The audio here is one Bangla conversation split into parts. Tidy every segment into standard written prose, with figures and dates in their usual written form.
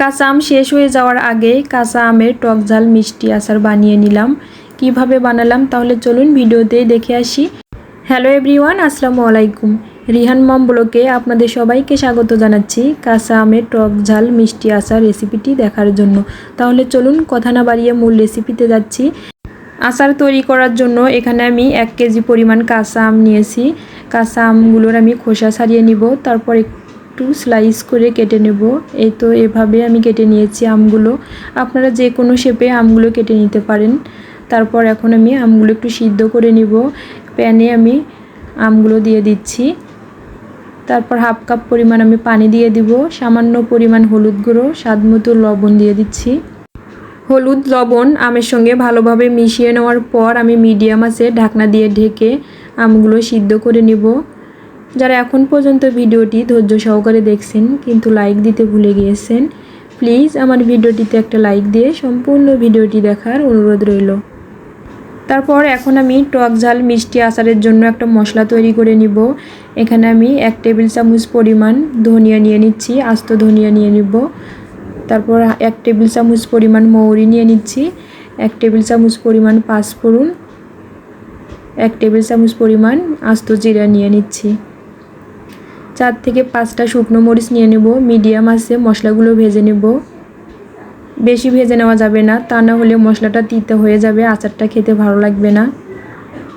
কাঁচা আম শেষ হয়ে যাওয়ার আগে কাঁচা আমের টক ঝাল মিষ্টি আচার বানিয়ে নিলাম। কিভাবে বানালাম তাহলে চলুন ভিডিওতেই দেখে আসি। হ্যালো এভরিওয়ান, আসসালামু আলাইকুম। রিহান মম ব্লগে আপনাদের সবাইকে স্বাগত জানাচ্ছি কাঁচা আমের টক ঝাল মিষ্টি আচার রেসিপিটি দেখার জন্য। তাহলে চলুন কথা না বাড়িয়ে মূল রেসিপিতে যাচ্ছি। আচার তৈরি করার জন্য এখানে আমি 1 কেজি পরিমাণ কাঁচা আম নিয়েছি। কাঁচা আমগুলোর আমি খোসা ছাড়িয়ে নিব, তারপর একটু স্লাইস করে কেটে নেব। এই তো এভাবে আমি কেটে নিয়েছি আমগুলো। আপনারা যে কোনো শেপে আমগুলো কেটে নিতে পারেন। তারপর এখন আমি আমগুলো একটু সিদ্ধ করে নিব। প্যানে আমি আমগুলো দিয়ে দিচ্ছি। তারপর হাফ কাপ পরিমাণ আমি পানি দিয়ে দিব। সামান্য পরিমাণ হলুদ গুঁড়ো, স্বাদমতো লবণ দিয়ে দিচ্ছি। হলুদ লবণ আমের সঙ্গে ভালোভাবে মিশিয়ে নেওয়ার পর আমি মিডিয়াম আঁচে ঢাকনা দিয়ে ঢেকে আমগুলো সিদ্ধ করে নিব। যারা এখন পর্যন্ত ভিডিওটি ধৈর্য সহকারে দেখছেন কিন্তু লাইক দিতে ভুলে গিয়েছেন, প্লিজ আমার ভিডিওটিতে একটা লাইক দিয়ে সম্পূর্ণ ভিডিওটি দেখার অনুরোধ রইল। তারপর এখন আমি টক ঝাল মিষ্টি আচারের জন্য একটা মশলা তৈরি করে নিব। এখানে আমি 1 টেবিল চামচ পরিমাণ ধনিয়া নিয়ে নিচ্ছি, আস্ত ধনিয়া নিয়ে নিব। তারপর 1 টেবিল চামচ পরিমাণ মৌরি নিয়ে নিচ্ছি, 1 টেবিল চামচ পরিমাণ পাঁচফোড়ন, 1 টেবিল চামচ পরিমাণ আস্ত জিরা নিয়ে নিচ্ছি। 4 থেকে 5টা শুকনো মরিচ নিয়ে নেব। মিডিয়াম আঁচে মশলাগুলো ভেজে নেব। বেশি ভেজে নেওয়া যাবে না, তা না হলে মশলাটা তিতা হয়ে যাবে, আচারটা খেতে ভালো লাগবে না।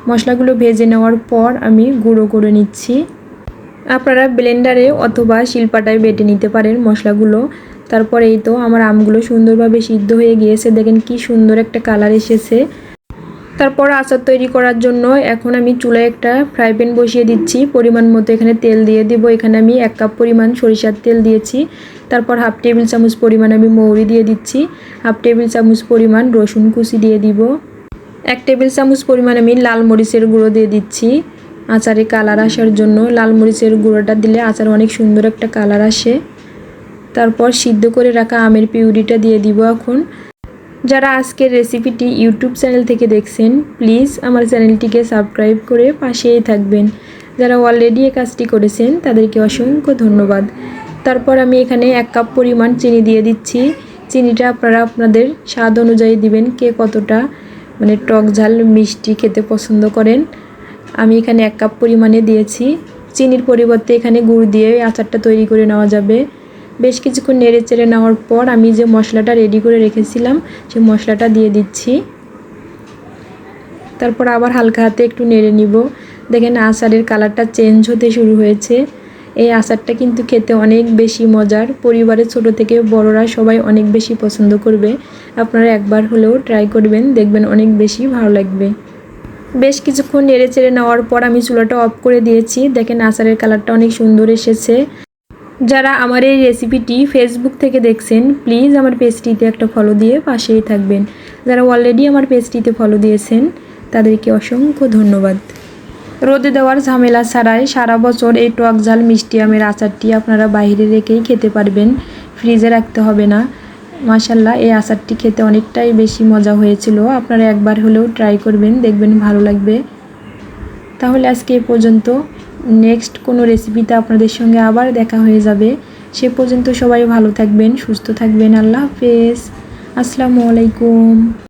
মশলাগুলো ভেজে নেওয়ার পর আমি গুঁড়ো করে নিচ্ছি। আপনারা ব্লেন্ডারে অথবা শিলপাটায় বেটে নিতে পারেন মশলাগুলো। তারপর এই তো আমার আমগুলো সুন্দরভাবে সিদ্ধ হয়ে গিয়েছে, দেখেন কি সুন্দর একটা কালার এসেছে। তারপর আচার তৈরি করার জন্য এখন আমি চুলায় একটা ফ্রাই প্যান বসিয়ে দিচ্ছি। পরিমাণ মতো এখানে তেল দিয়ে দিব। এখানে আমি 1 কাপ পরিমাণ সরিষার তেল দিয়েছি। তারপর হাফ টেবিল চামচ পরিমাণ আমি মৌরি দিয়ে দিচ্ছি। হাফ টেবিল চামচ পরিমাণ রসুন কুচি দিয়ে দিব। 1 টেবিল চামচ পরিমাণ আমি লাল মরিচের গুঁড়ো দিয়ে দিচ্ছি আচারে কালার আসার জন্য। লাল মরিচের গুঁড়োটা দিলে আচার অনেক সুন্দর একটা কালার আসে। তারপর সিদ্ধ করে রাখা আমের পিউরিটা দিয়ে দিব। এখন যারা আজকের রেসিপিটি ইউটিউব চ্যানেল থেকে দেখছেন, প্লিজ আমার চ্যানেলটিকে সাবস্ক্রাইব করে পাশেই থাকবেন। যারা অলরেডি এই কাজটি করেছেন তাদেরকে অসংখ্য ধন্যবাদ। তারপর আমি এখানে 1 কাপ পরিমাণ চিনি দিয়ে দিচ্ছি। চিনিটা আপনারা আপনাদের স্বাদ অনুযায়ী দিবেন, কে কতটা টক ঝাল মিষ্টি খেতে পছন্দ করেন। আমি এখানে 1 কাপ পরিমাণে দিয়েছি। চিনির পরিবর্তে এখানে গুড় দিয়ে আচারটা তৈরি করে নেওয়া যাবে। বেশ কিছুক্ষণ নেড়ে চেড়ে নেওয়ার পর আমি যে মশলাটা রেডি করে রেখেছিলাম সেই মশলাটা দিয়ে দিচ্ছি। তারপর আবার হালকা হাতে একটু নেড়ে নিব। দেখেন আচারের কালারটা চেঞ্জ হতে শুরু হয়েছে। এই আচারটা কিন্তু খেতে অনেক বেশি মজার। পরিবারের ছোট থেকে বড়রা সবাই অনেক বেশি পছন্দ করবে। আপনারা একবার হলেও ট্রাই করবেন, দেখবেন অনেক বেশি ভালো লাগবে। বেশ কিছুক্ষণ নেড়ে চেড়ে নেওয়ার পর আমি চুলাটা অফ করে দিয়েছি। দেখেন আচারের কালারটা অনেক সুন্দর এসেছে। যারা আমার এই রেসিপিটি ফেসবুক থেকে দেখছেন, প্লিজ আমার পেজটিতে একটা ফলো দিয়ে পাশেই থাকবেন। যারা অলরেডি আমার পেজটিতে ফলো দিয়েছেন তাদেরকে অসংখ্য ধন্যবাদ। রোদে দেওয়ার ঝামেলা ছাড়াই সারা বছর এই টক ঝাল মিষ্টি আমের আচারটি আপনারা বাইরে রেখেই খেতে পারবেন, ফ্রিজে রাখতে হবে না। মাশাআল্লাহ, এই আচারটি খেতে অনেকটাই বেশি মজা হয়েছিল। আপনারা একবার হলেও ট্রাই করবেন, দেখবেন ভালো লাগবে। তাহলে আজকে এ পর্যন্ত। নেক্সট কোনো রেসিপিতে আপনাদের সঙ্গে আবার দেখা হয়ে যাবে। সে পর্যন্ত সবাই ভালো থাকবেন, সুস্থ থাকবেন। আল্লাহ হাফেজ, আসসালামু আলাইকুম।